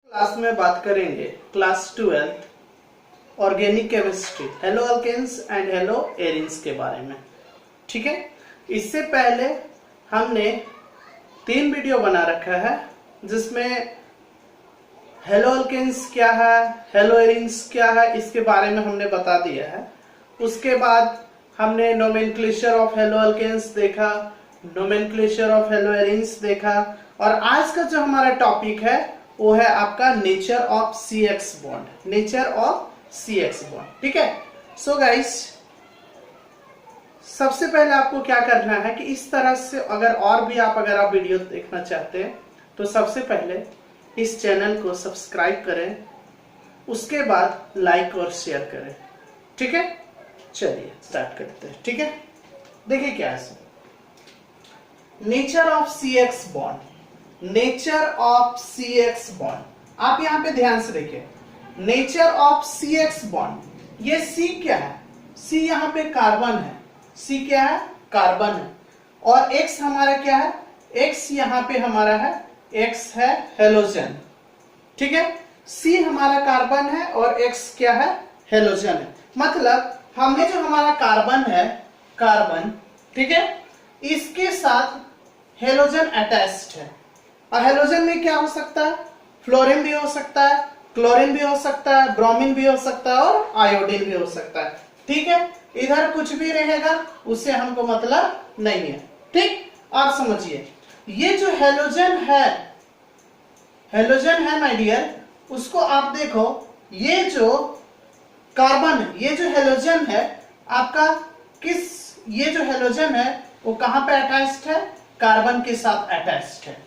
Class में बात करेंगे class 12 organic chemistry haloalkanes and haloarenes के बारे में। ठीक है, इससे पहले हमने 3 वीडियो बना रखा है जिसमें हेलो अल्केन्स क्या है, हेलो एरिन्स क्या है, इसके बारे में हमने बता दिया है। उसके बाद हमने नोमेनक्लेचर ऑफ हेलो अल्केन्स देखा, नोमेनक्लेचर ऑफ हेलो एरिन्स देखा, और आज का जो हमारा टॉपिक है वो है आपका nature of CX bond, nature of CX bond. ठीक है, सो गाइस सबसे पहले आपको क्या करना है कि इस तरह से अगर आप वीडियो देखना चाहते हैं तो सबसे पहले इस चैनल को सब्सक्राइब करें, उसके बाद लाइक और शेयर करें। ठीक है, चलिए स्टार्ट करते हैं। ठीक है, देखिए क्या है nature of CX bond. Nature of CX bond, आप यहां पे ध्यान से देखिए, नेचर ऑफ CX बॉन्ड। ये C क्या है? C यहां पे कार्बन है, C क्या है? कार्बन है। और X हमारा क्या है? X यहां पे हमारा है, X है हेलोजन। ठीक है, C हमारा कार्बन है और X क्या है? हेलोजन है। मतलब हमने जो हमारा कार्बन है, कार्बन, ठीक है, इसके साथ हेलोजन अटैच्ड है। और हेलोजन में क्या हो सकता है? फ्लोरीन भी हो सकता है, क्लोरीन भी हो सकता है, ब्रोमीन भी हो सकता है और आयोडीन भी हो सकता है। ठीक है, इधर कुछ भी रहेगा उससे हमको मतलब नहीं है। ठीक, आप समझिए ये जो हेलोजन है माय डियर, उसको आप देखो, ये जो कार्बन है, ये जो हेलोजन है आपका ये जो हेलोजन है वो कहां पे अटैच्ड है? कार्बन के साथ अटैच्ड है।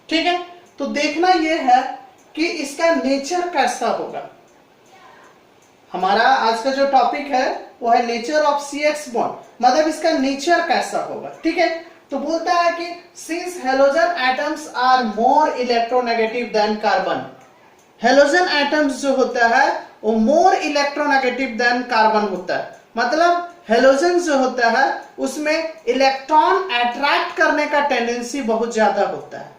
ठीक है, तो देखना यह है कि इसका नेचर कैसा होगा। हमारा आज का जो टॉपिक है वो है नेचर ऑफ CX बॉन्ड, मतलब इसका नेचर कैसा होगा। ठीक है, तो बोलता है कि since halogen atoms are more electronegative than carbon, halogen atoms जो होता है वो मोर इलेक्ट्रोनेगेटिव देन कार्बन होता है। मतलब हेलोजन जो होता है उसमें इलेक्ट्रॉन अट्रैक्ट करने का टेंडेंसी बहुत ज्यादा होता है।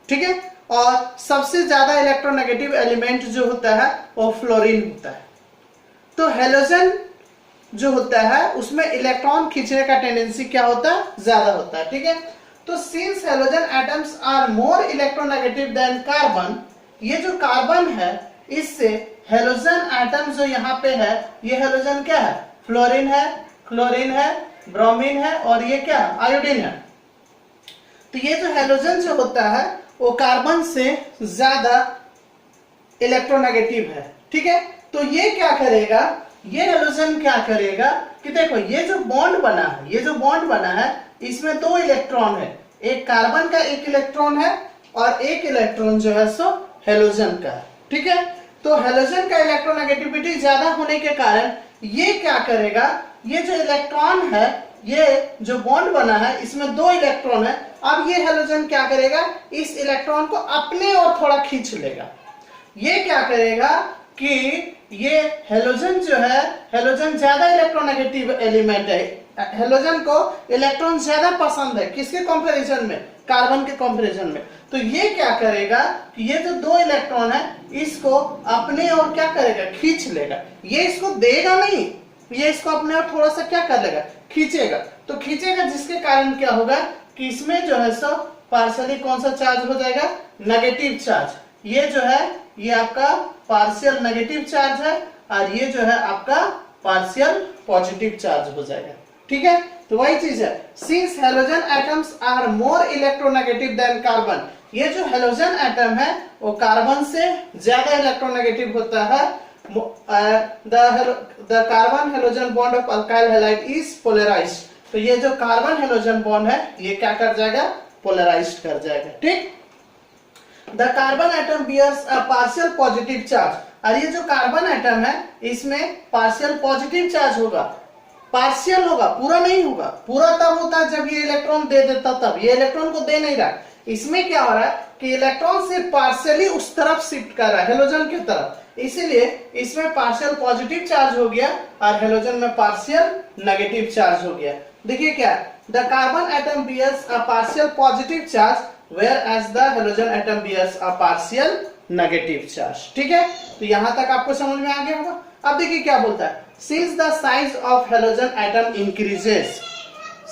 ठीक है, और सबसे ज्यादा इलेक्ट्रोनेगेटिव एलिमेंट जो होता है वो फ्लोरीन होता है। तो हेलोजन जो होता है उसमें इलेक्ट्रॉन खींचने का टेंडेंसी क्या होता है? ज्यादा होता है। ठीक है, तो since halogen atoms are more electronegative than carbon, ये जो कार्बन है इससे हेलोजन एटम जो यहाँ पे है, ये हेलोजन क्या है? फ्लोरीन है, क्लोरीन है, ब्रोमीन है और ये क्या है? आयोडीन है। तो ये जो हेलोजन जो होता है वो कार्बन से ज्यादा इलेक्ट्रोनेगेटिव है। ठीक है, तो ये क्या करेगा, ये हेलोजन क्या करेगा कि देखो ये जो बॉन्ड बना है इसमें 2 इलेक्ट्रॉन है, एक कार्बन का 1 इलेक्ट्रॉन है और 1 इलेक्ट्रॉन जो है सो हेलोजन का है। ठीक है, तो हेलोजन का इलेक्ट्रोनेगेटिविटी ज्यादा होने के कारण ये क्या करेगा, ये जो इलेक्ट्रॉन है, ये जो बॉन्ड बना है इसमें 2 इलेक्ट्रॉन है। अब ये हेलोजन क्या करेगा, इस इलेक्ट्रॉन को अपने ओर थोड़ा खींच लेगा। ये क्या करेगा कि ये हेलोजन जो है, हेलोजन ज्यादा इलेक्ट्रोनेगेटिव एलिमेंट है, हेलोजन को इलेक्ट्रॉन ज्यादा पसंद है, किसके कंपैरिजन में? कार्बन के कंपैरिजन में। तो ये क्या करेगा कि ये जो 2 इलेक्ट्रॉन है इसको अपने ओर क्या करेगा? खींच लेगा। ये इसको देगा नहीं, ये इसको अपने ओर थोड़ा सा क्या कर लेगा? खींचेगा। तो खींचेगा जिसके कारण क्या होगा कि इसमें जो है सो पार्शियली कौन सा चार्ज हो जाएगा? Negative charge. ये जो है ये आपका पार्शियल नेगेटिव चार्ज है और ये जो है आपका पार्शियल पॉजिटिव चार्ज हो जाएगा। ठीक है, तो वही चीज है, since halogen atoms are more electronegative than carbon, ये जो हेलोजन एटम है वो कार्बन से ज्यादा इलेक्ट्रोनेगेटिव होता है। the carbon halogen bond of alkyl halide is polarized, तो ये जो कार्बन हेलोजन बॉन्ड है ये क्या कर जाएगा? पोलराइज्ड कर जाएगा। ठीक, the carbon atom bears a partial positive charge, और ये जो कार्बन एटम है इसमें पार्शियल पॉजिटिव चार्ज होगा, पार्शियल होगा, पूरा नहीं होगा। पूरा तब होता है जब ये इलेक्ट्रॉन दे देता, तब ये इलेक्ट्रॉन को दे नहीं रहा। इसमें क्या हो रहा है कि इलेक्ट्रॉन से पार्शियली उस तरफ शिफ्ट कर रहा है, हेलोजन की तरफ, इसीलिए इसमें पार्शियल पॉजिटिव चार्ज हो गया और हेलोजन में पार्शियल नेगेटिव चार्ज हो गया। देखिए क्या, the carbon atom bears a partial positive charge whereas the halogen atom bears a partial negative charge. ठीक है, तो यहां तक आपको समझ में आ गया होगा। अब देखिए क्या बोलता है, since the size of halogen atom increases,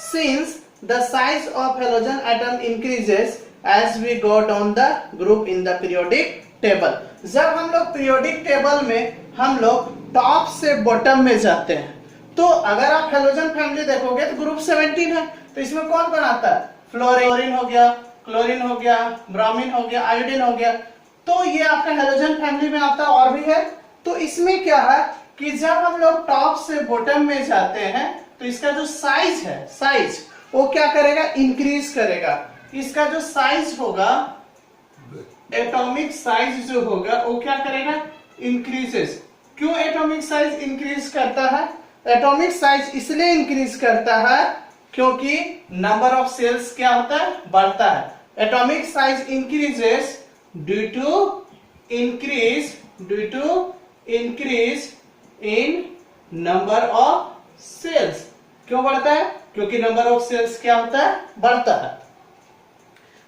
since the size of halogen atom increases as we go down the group in the periodic table. जब हम लोग पीरियोडिक टेबल में हम लोग टॉप से बॉटम में जाते हैं, तो अगर आप हेलोजन फैमिली देखोगे तो ग्रुप 17 है, तो इसमें कौन कौन आता है, फ्लोरीन हो गया, क्लोरीन हो गया, ब्रोमीन हो गया, आयोडीन हो गया, तो ये आपका हेलोजन फैमिली में आता है। और भी है, तो इसमें क्या है कि जब हम लोग टॉप से बॉटम में जाते हैं तो इसका जो साइज है, साइज वो क्या करेगा, इंक्रीज करेगा। इसका जो साइज होगा, एटॉमिक साइज जो होगा वो क्या करेगा, इंक्रीजेस। क्यों एटॉमिक साइज इंक्रीज करता है, एटॉमिक साइज इसलिए इंक्रीज करता है क्योंकि नंबर ऑफ सेल्स क्या होता है, बढ़ता है। Atomic size increases due to increase in number of shells. क्यों बढ़ता है, क्योंकि नंबर ऑफ सेल्स क्या होता है, बढ़ता है।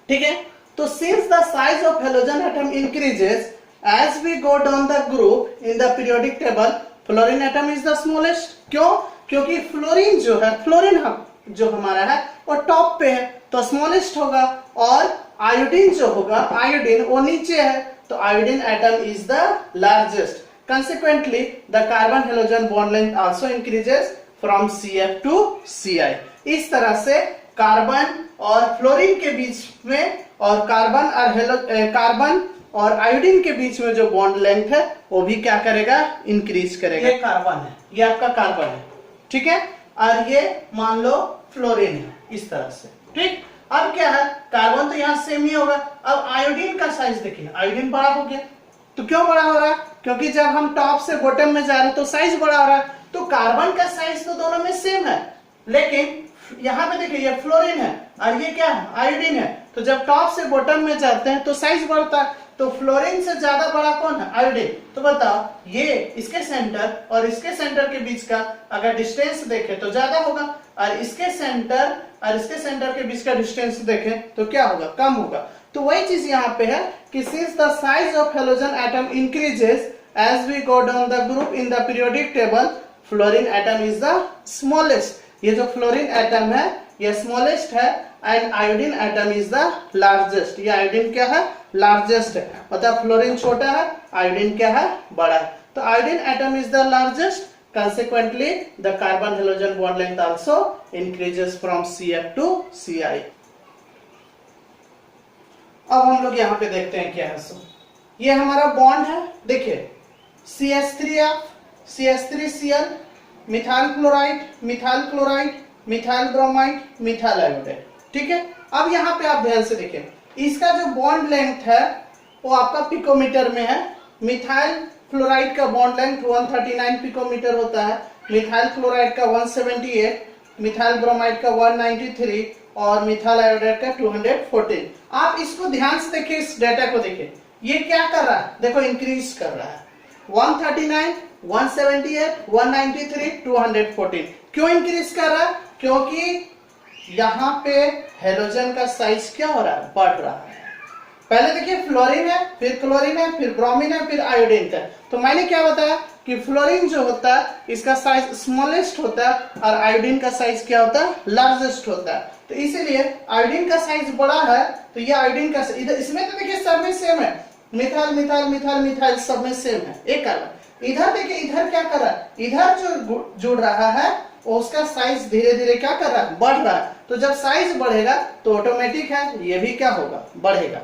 ठीक है, तो since the size of halogen atom increases as we go down the group in the periodic table, fluorine atom is the smallest. क्यों, क्योंकि फ्लोरीन जो है, फ्लोरीन जो हमारा है वो टॉप पे है तो स्मॉलेस्ट होगा, और आयोडीन जो होगा, आयोडीन वो नीचे है तो iodine atom is the largest. Consequently, the carbon halogen bond length also increases from CF to Ci। इस तरह से कार्बन और फ्लोरीन के बीच में और कार्बन और आयोडीन के बीच में जो बॉन्ड लेंथ है वो भी क्या करेगा, इंक्रीज करेगा। ये कार्बन है, ये आपका कार्बन है, ठीक है, और ये मान लो फ्लोरीन है, इस तरह से। ठीक, अब क्या है, कार्बन तो यहाँ सेम ही होगा। अब आयोडीन का साइज देखिए, आयोडीन बड़ा हो गया, तो क्यों बड़ा हो रहा है, क्योंकि जब हम टॉप से बॉटम में जा रहे हैं तो साइज बड़ा हो रहा है। तो कार्बन का साइज तो दोनों में सेम है, लेकिन यहाँ पे देखिए ये फ्लोरीन है और ये क्या है, आयोडीन है। तो जब टॉप से बॉटम में जाते हैं तो साइज बढ़ता है, तो फ्लोरीन से ज्यादा बड़ा कौन है, आयोडीन। तो बताओ, ये इसके सेंटर और इसके सेंटर के बीच का अगर डिस्टेंस देखें तो ज्यादा होगा, और इसके सेंटर और इसके सेंटर के बीच का डिस्टेंस देखें तो क्या होगा, कम होगा। तो वही चीज यहाँ पे है कि since the size of halogen atom increases as we go down the group in the periodic table, fluorine atom is the smallest. ये जो फ्लोरीन एटम है ये स्मॉलेस्ट है, and iodine atom is the largest. ये iodine क्या है, largest है, मतलब फ्लोरीन छोटा है, आयोडीन क्या है, बड़ा है। तो iodine atom is the largest, consequently the carbon halogen bond length also increases from CF to Ci। अब हम लोग यहाँ पे देखते हैं क्या है। सो ये हमारा बॉन्ड है, देखिए CH3F, CH3Cl, methyl chloride, methyl chloride, methyl bromide, methyl iodide. ठीक है, अब यहाँ पे आप ध्यान से देखिए, इसका जो बॉन्ड लेंथ है वो आपका पिकोमीटर में है। मिथाइल क्लोराइड का बॉन्ड लेंथ 139 पिकोमीटर होता है, मिथाइल क्लोराइड का 178, मिथाइल ब्रोमाइड का 193 और मिथाइल आयोडाइड का 214। आप इसको ध्यान से देखिए, इस डेटा को देखिए, ये क्या कर रहा है, देखो इंक्रीज कर रहा है, 139, 178, 193, 214। क्यों इंक्रीज कर रहा है, क्योंकि यहाँ पे हेलोजन का साइज क्या हो रहा है, बढ़ रहा है। पहले देखिए फ्लोरीन है, फिर क्लोरीन है, फिर ब्रोमीन है, फिर आयोडीन है। तो मैंने क्या बताया कि फ्लोरीन जो होता है इसका साइज स्मॉलेस्ट होता है और आयोडीन का साइज क्या होता है, लार्जेस्ट होता है। तो इसीलिए आयोडीन का साइज बड़ा है, तो ये आयोडीन का इधर, इसमें तो देखिए सब में सेम है, मिथाइल मिथाइल मिथाइल मिथाइल सब में सेम है, एक कार्बन। इधर देखिए, इधर क्या कर रहा है, इधर जो जुड़ रहा है उसका साइज धीरे धीरे क्या कर रहा है, बढ़ रहा है। तो जब साइज बढ़ेगा तो ऑटोमेटिक है ये भी क्या होगा, बढ़ेगा।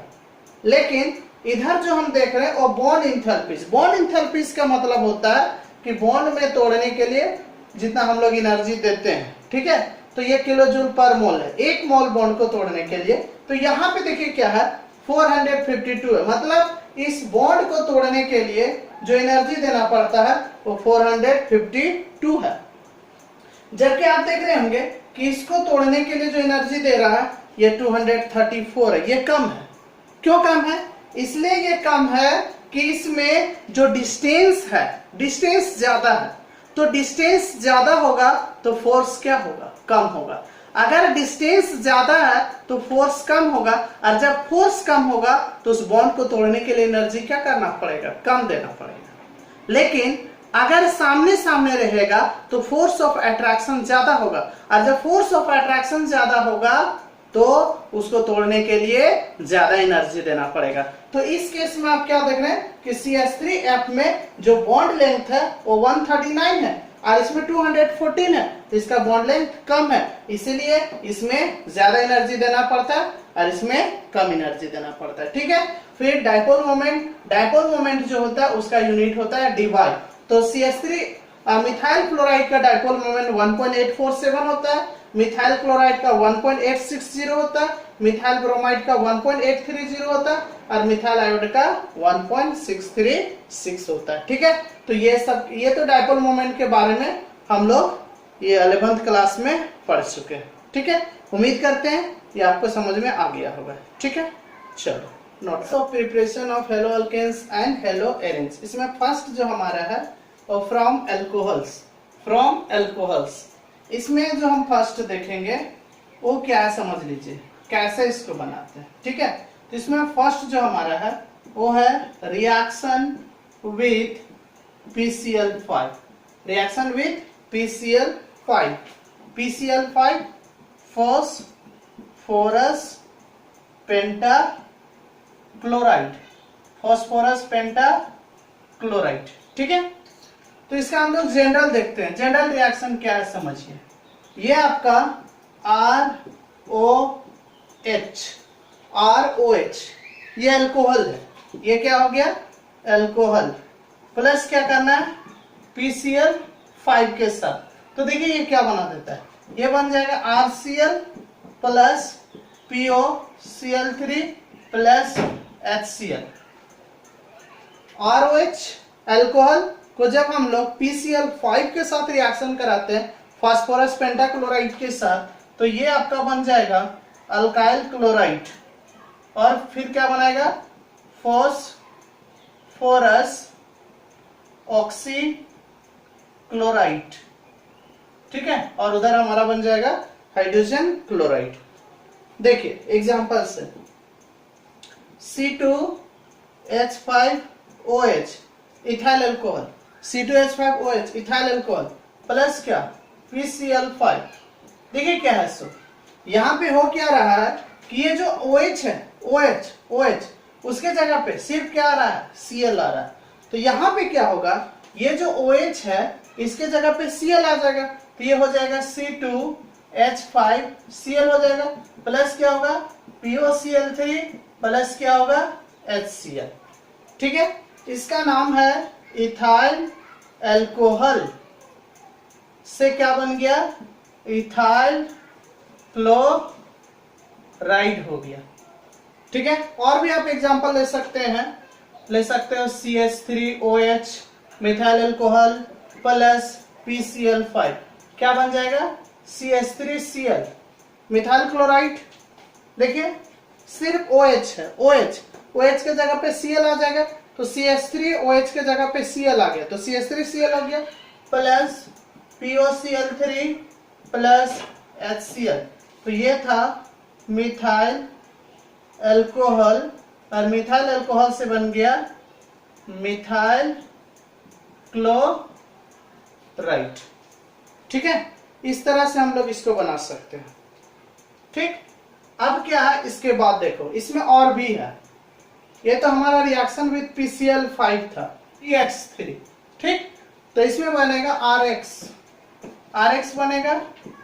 लेकिन इधर जो हम देख रहे हैं वो बॉन्ड इंथैल्पीज। बॉन्ड इंथैल्पीज का मतलब होता है कि बॉन्ड में तोड़ने के लिए जितना हम लोग एनर्जी देते हैं, ठीक है, तो ये किलो जूल पर मोल है, एक मोल बॉन्ड को तोड़ने के लिए। तो यहाँ पे देखिए क्या है, 452 है, मतलब इस बॉन्ड को तोड़ने के लिए जो एनर्जी देना पड़ता है वो 452 है। जबकि आप देख रहे होंगे कि इसको तोड़ने के लिए जो एनर्जी दे रहा है ये 234 है, ये कम है। क्यों कम है, इसलिए ये कम है कि इसमें जो डिस्टेंस है, डिस्टेंस ज्यादा है, तो डिस्टेंस ज्यादा होगा तो फोर्स क्या होगा, कम होगा। अगर डिस्टेंस ज्यादा है तो फोर्स कम होगा, और जब फोर्स कम होगा तो उस बॉन्ड को तोड़ने के लिए एनर्जी क्या करना पड़ेगा, कम देना पड़ेगा। लेकिन अगर सामने सामने रहेगा तो फोर्स ऑफ अट्रैक्शन ज्यादा होगा, और जब फोर्स ऑफ अट्रैक्शन ज्यादा होगा तो उसको तोड़ने के लिए ज्यादा एनर्जी देना पड़ेगा। तो इस केस में आप क्या देख रहे हैं कि CH3F में जो बॉन्ड लेंथ है वो 139 है, और इसमें 214 है, तो इसका बॉन्ड लेंथ कम है, इसीलिए इसमें ज्यादा एनर्जी देना पड़ता है और इसमें कम एनर्जी देना पड़ता है। ठीक है, फिर डाइपोल मोमेंट जो होता है उसका यूनिट होता है dY। तो CH3 मिथाइल क्लोराइड का डाइपोल मोमेंट 1.847 होता है, मिथाइल क्लोराइड का 1.860 होता है, मिथाइल ब्रोमाइड का 1.830 होता है, और मिथाइल आयोड का 1.636 होता है। ठीक है, तो ये तो डाइपोल मोमेंट के बारे में हम लोग ये 11th क्लास में पढ़ चुके हैं। ठीक है, उम्मीद करते हैं ये आपको समझ में आ गया होगा। ठीक है, चलो notes of preparation of haloalkanes and haloarenes. इसमें फर्स्ट जो हमारा है वो फ्रॉम एल्कोहल्स। इसमें जो हम फर्स्ट देखेंगे वो क्या है समझ लीजिए, कैसे इसको बनाते हैं। ठीक है, तो इसमें फर्स्ट जो हमारा है वो है reaction with PCl5। Reaction with PCl5 phosphorus pentachloride. ठीक है, तो इसका हम लोग जनरल देखते हैं। जनरल रिएक्शन क्या है समझिए, ये आपका ROH ये अल्कोहल है, ये क्या हो गया अल्कोहल, प्लस क्या करना है PCl5 के साथ। तो देखिए ये क्या बना देता है, ये बन जाएगा RCl plus POCl3 plus HCl। ROH alcohol को जब हम लोग PCl5 के साथ रिएक्शन कराते हैं फास्फोरस पेंटाक्लोराइड के साथ, तो ये आपका बन जाएगा अल्काइल क्लोराइड, और फिर क्या बनाएगा फॉस्फोरस ऑक्सीक्लोराइड। ठीक है, और उधर हमारा बन जाएगा हाइड्रोजन क्लोराइड। देखिए एग्जांपल से C2H5OH ethyl alcohol, C2H5OH ethyl alcohol plus क्या PCl5। देखिए क्या है सो यहाँ पे हो क्या रहा है कि ये जो OH है OH उसके जगह पे सिर्फ क्या आ रहा है Cl आ रहा है। तो यहाँ पे क्या होगा, ये जो OH है इसके जगह पे Cl आ जाएगा, तो ये हो जाएगा C2H5Cl हो जाएगा, प्लस क्या होगा POCl3 प्लस क्या होगा HCl। ठीक है, इसका नाम है इथाइल अल्कोहल, से क्या बन गया इथाइल क्लोराइड हो गया। ठीक है, और भी आप एग्जांपल ले सकते हो CH3OH methyl alcohol plus PCl5 क्या बन जाएगा CH3Cl मिथाइल क्लोराइड। देखिए सिर्फ OH है, OH के जगह पे Cl आ जाएगा, तो CH3OH के जगह पे Cl आ गया, तो CH3Cl हो गया प्लस POCl3 प्लस HCl। तो ये था मिथाइल अल्कोहल, और मिथाइल अल्कोहल से बन गया मिथाइल क्लोराइड। ठीक है, इस तरह से हम लोग इसको बना सकते हैं। ठीक, अब क्या है इसके बाद देखो इसमें और भी है। ये तो हमारा रिएक्शन विथ PCl5 था CH3। ठीक, तो इसमें बनेगा RX बनेगा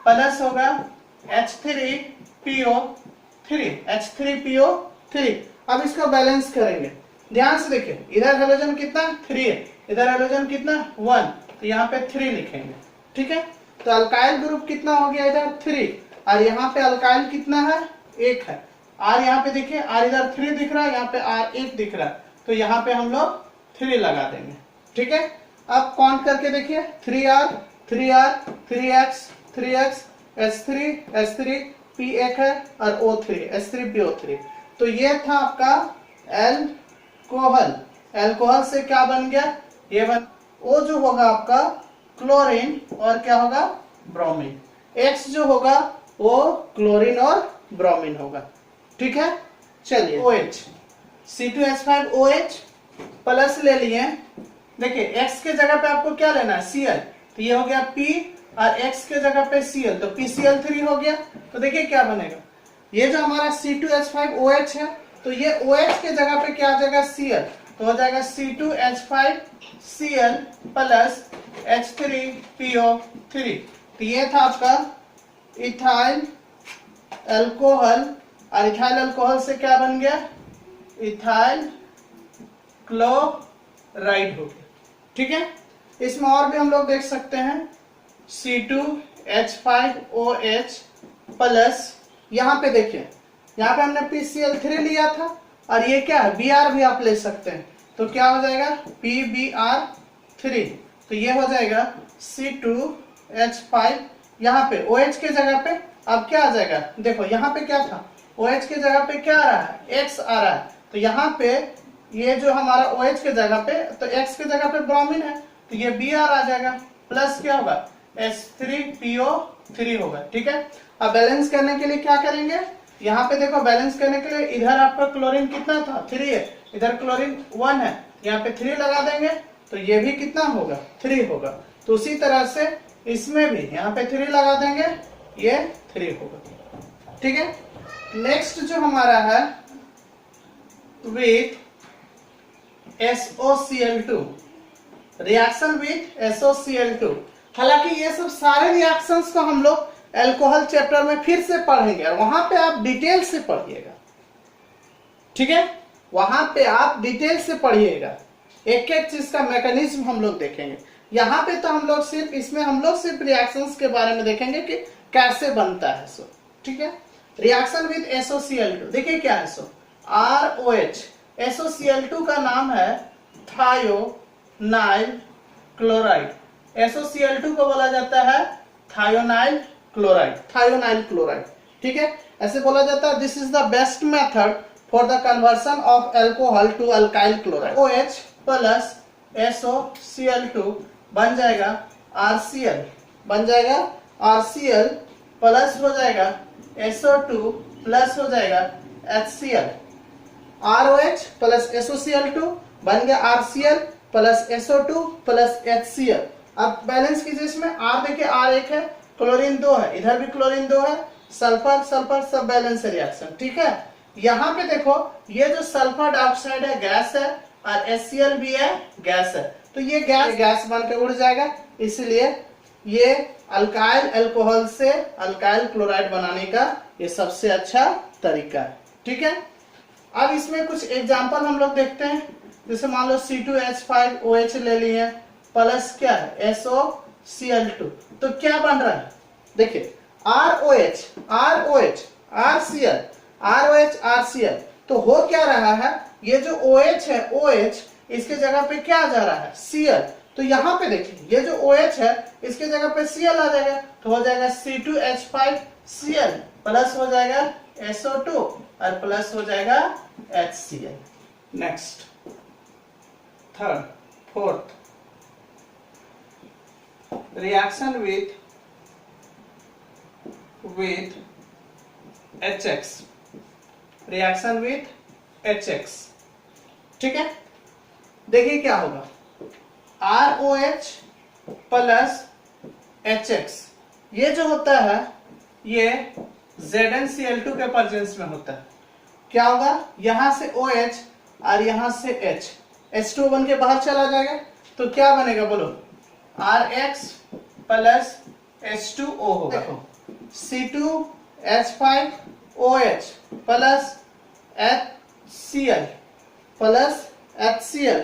प्लस होगा H3PO3। अब इसको बैलेंस करेंगे, ध्यान से देखिए इधर हाइड्रोजन कितना 3 है, इधर हाइड्रोजन कितना 1, तो यहाँ पे 3 लिखेंगे। ठीक है, तो अल्काइल ग्रुप कितना हो गया इधर 3, और यहाँ पे अल्काइल कितना है 1 है, R यहाँ पे देखिए R इधर 3 दिख रहा है, यहाँ पे R 1 दिख रहा है, तो यहाँ पे हम लोग 3 लगा देंगे। ठीक है, अब काउंट करके देखिए 3R 3X H3 P1 है और O3 H3PO3। तो ये था आपका अल्कोहल से क्या बन गया, ये बन O जो होगा आपका क्लोरीन और क्या होगा ब्रोमीन, X जो होगा वो क्लोरीन और ब्रोमीन होगा। ठीक है, चलिए OH C2H5OH प्लस ले लिए। देखिए X के जगह पे आपको क्या लेना है, Cl, तो ये हो गया P और X के जगह पे Cl, तो PCl3 हो गया। तो देखिए क्या बनेगा, ये जो हमारा C2H5OH है तो ये OH के जगह पे क्या आ जाएगा, Cl, तो हो जाएगा C2H5Cl प्लस H3PO3। तो ये था आपका इथाइल अल्कोहल, और इथाइल अल्कोहल से क्या बन गया, इथाइल क्लोराइड हो गया। ठीक है, इसमें और भी हम लोग देख सकते हैं C2H5OH प्लस, यहाँ पे देखिए, यहाँ पे हमने PCl3 लिया था और ये क्या है, Br भी आप ले सकते हैं, तो क्या हो जाएगा PBr3। तो ये हो जाएगा C2H5, यहाँ पे OH के जगह पे अब क्या आ जाएगा, देखो यहाँ पे क्या था, OH के जगह पे क्या आ रहा है, X आ रहा है, तो यहाँ पे ये जो हमारा OH के जगह पे, तो X के जगह पे ब्रोमीन है, तो ये Br आ जाएगा, प्लस क्या होगा, H3PO3 होगा। ठीक है, अब बैलेंस करने के लिए क्या करेंगे, यहाँ पे देखो बैलेंस करने के लिए इधर आपका क्लोरीन कितना था, 3 है, इधर क्लोरीन 1 है, यहाँ पे 3 लगा देंगे तो ये भी कितना होगा, 3 होगा। तो उसी तरह से इसमें भी यहाँ पे 3 लगा देंगे, ये 3 होगा। ठीक है, नेक्स्ट जो हमारा है with SOCl2, reaction with SOCl2। हालांकि ये सब सारे रिएक्शंस को हम लोग अल्कोहल चैप्टर में फिर से पढ़ेंगे और वहां पे आप डिटेल से पढ़िएगा। ठीक है, वहां पे आप डिटेल से पढ़िएगा, एक एक चीज का मैकेनिज्म हम लोग देखेंगे। यहाँ पे तो हम लोग सिर्फ इसमें हम लोग सिर्फ रिएक्शंस के बारे में देखेंगे कि कैसे बनता है सो। ठीक है, रिएक्शन विद SOCl2, देखिए क्या है सो, ROH, SOCl2 का नाम है थायोनाइल क्लोराइड। SOCl2 को बोला जाता है थायोनाइल क्लोराइड, थायोनाइल क्लोराइड। ठीक है, ऐसे बोला जाता है this is the best method for the conversion of alcohol to alkyl chloride. OH plus SOCl2 बन जाएगा RCl, बन जाएगा RCl प्लस हो जाएगा SO2 प्लस हो जाएगा HCl। ROH प्लस SOCl2 बन गया RCl plus SO2 plus HCl। अब बैलेंस कीजिए, इसमें R देखिए R एक है, क्लोरीन 2 है, इधर भी क्लोरीन 2 है, सल्फर सल्फर सब बैलेंस है रिएक्शन। ठीक है, यहाँ पे देखो ये जो सल्फर डाइऑक्साइड है गैस है और HCl भी है गैस है, तो ये गैस बन के उड़ जाएगा, इसलिए ये अल्काइल अल्कोहल से अल्काइल क्लोराइड बनाने का ये सबसे अच्छा तरीका है। ठीक है, अब इसमें कुछ एग्जांपल हम लोग देखते हैं, जैसे मान लो C2H5OH ले लिए प्लस क्या है SOCl2, तो क्या बन रहा है, देखिए ROH ROH RCl, ROH RCl, तो हो क्या रहा है, ये जो OH है OH इसके जगह पे क्या जा रहा है Cl, तो यहाँ पे देखिए ये जो OH है इसके जगह पे Cl आ जाएगा, तो हो जाएगा C2H5Cl प्लस हो जाएगा SO2 और प्लस हो जाएगा HCl। Next, third, fourth, reaction with HX, reaction with HX। ठीक है, देखिए क्या होगा, ROH प्लस HX, ये जो होता है ये ZnCl2 के प्रेजेंस में होता है। क्या होगा, यहां से OH और यहां से H, H2 बन के बाहर चला जाएगा, तो क्या बनेगा बोलो, RX प्लस H2O होगा। C2H5OH plus HCl plus HCl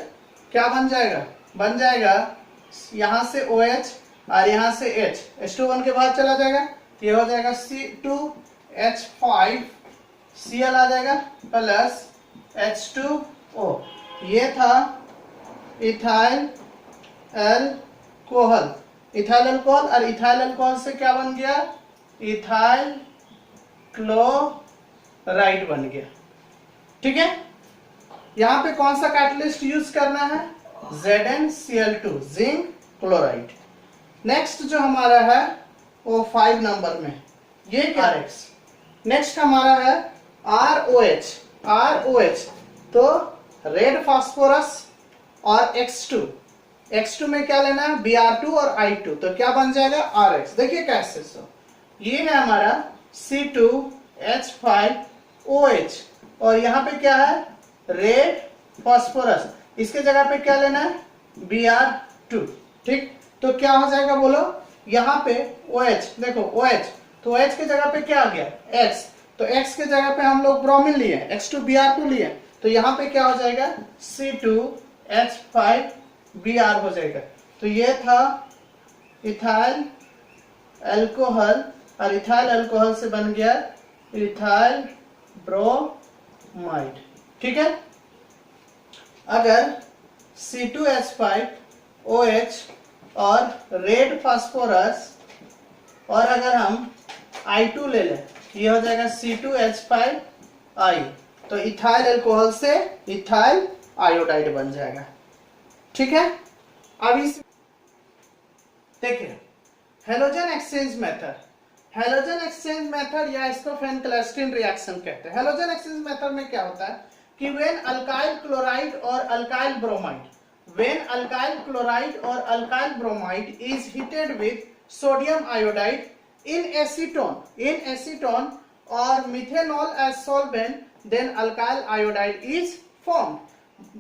क्या बन जाएगा, बन जाएगा यहां से OH और यहां से H, H2 बन के बाहर चला जाएगा, ये हो जाएगा C2H5Cl आ जाएगा प्लस H2O। ये था इथाइल अल्कोहल, इथाइल अल्कोहल, और इथाइल अल्कोहल से क्या बन गया, इथाइल क्लोराइड बन गया। ठीक है, यहाँ पे कौन सा कैटलिस्ट यूज करना है, ZnCl2, जिंक क्लोराइड। नेक्स्ट जो हमारा है वो 5 नंबर में ये क्या RX। नेक्स्ट हमारा है ROH। ROH तो रेड फास्फोरस और X2 में क्या लेना है, Br2 और I2, तो क्या बन जाएगा RX। देखिए कैसे, सो ये है हमारा C2H5OH और यहाँ पे क्या है रेड फास्फोरस, इसके जगह पे क्या लेना है Br2। ठीक, तो क्या हो जाएगा बोलो, यहाँ पे OH, देखो OH, तो OH के जगह पे क्या आ गया X, तो X के जगह पे हम लोग ब्रोमीन लिए, X2Br2 लिए, तो यहाँ पे क्या हो जाएगा C2H5Br हो जाएगा। तो ये था इथाइल अल्कोहल और इथाइल अल्कोहल से बन गया इथाइल ब्रोमाइड। ठीक है, अगर C2H5OH और रेड फास्फोरस और अगर हम I2 ले लें, ये हो जाएगा C2H5I, तो इथाइल अल्कोहल से इथाइल आयोडाइड बन जाएगा। ठीक है, अब इस देखिए halogen exchange method, halogen exchange method या इसको फेनक्लेस्टीन रिएक्शन कहते हैं। हेलोजन एक्सचेंज मेथड में क्या होता है कि व्हेन अल्काइल क्लोराइड और alkyl bromide, when alkyl chloride और alkyl bromide is heated with sodium iodide in acetone or methanol as solvent, then alkyl iodide is formed.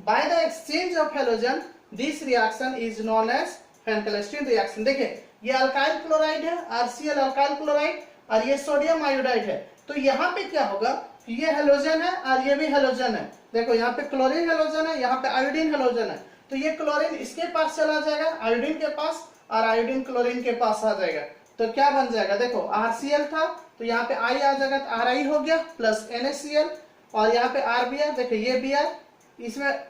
By the exchange of halogen, this reaction is known as Finkelstein reaction. देखिए ये alkyl chloride है RCl alkyl chloride और ये sodium iodide है, तो यहाँ पे क्या होगा, ये हेलोजन है और ये भी हेलोजन है। देखो यहाँ पे क्लोरीन हेलोजन है, यहाँ पे आयोडीन हेलोजन है, तो ये क्लोरीन इसके पास चला जाएगा आयोडीन के पास और आयोडीन क्लोरीन के पास आ जाएगा, तो क्या बन जाएगा, देखो RCl था तो यहाँ पे I आ जाएगा तो RI हो गया प्लस NaCl और यहाँ पे RBr, देखो ये Br, इसमें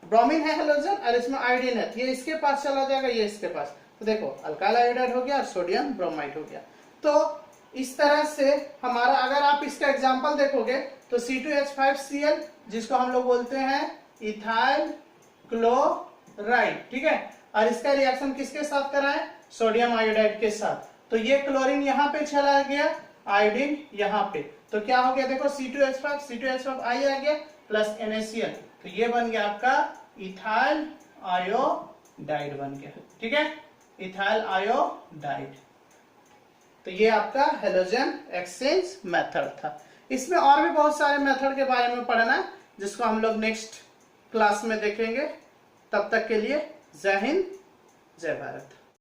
ब्रोमीन है हेलोजन और इसमें आयोडीन है, ये इसके पास चला जाएगा ये इसके पास, तो देखो अल्काइल आयोडाइड हो गया और सोडियम ब्रोमाइड हो गया। तो इस तरह से हमारा, अगर आप इसका एग्जांपल देखोगे तो C2H5Cl जिसको हम लोग बोलते हैं इथाइल क्लोराइड, ठीक है, और इसका रिएक्शन किसके साथ करा है, सोडियम आयोडाइड के साथ, तो ये क्लोरीन यहाँ पे चला गया, आयोडीन यहाँ पे, तो क्या हो गया देखो C2H5I आ गया प्लस NaCl, तो ये बन गया आपका इथाइल आयोडाइड बन गया। ठीक है, इथाइल आयोडाइड, तो ये आपका हेलोजन एक्सचेंज मेथड था। इसमें और भी बहुत सारे मेथड के बारे में पढ़ना है जिसको हम लोग नेक्स्ट क्लास में देखेंगे। तब तक के लिए जय हिंद, जय भारत।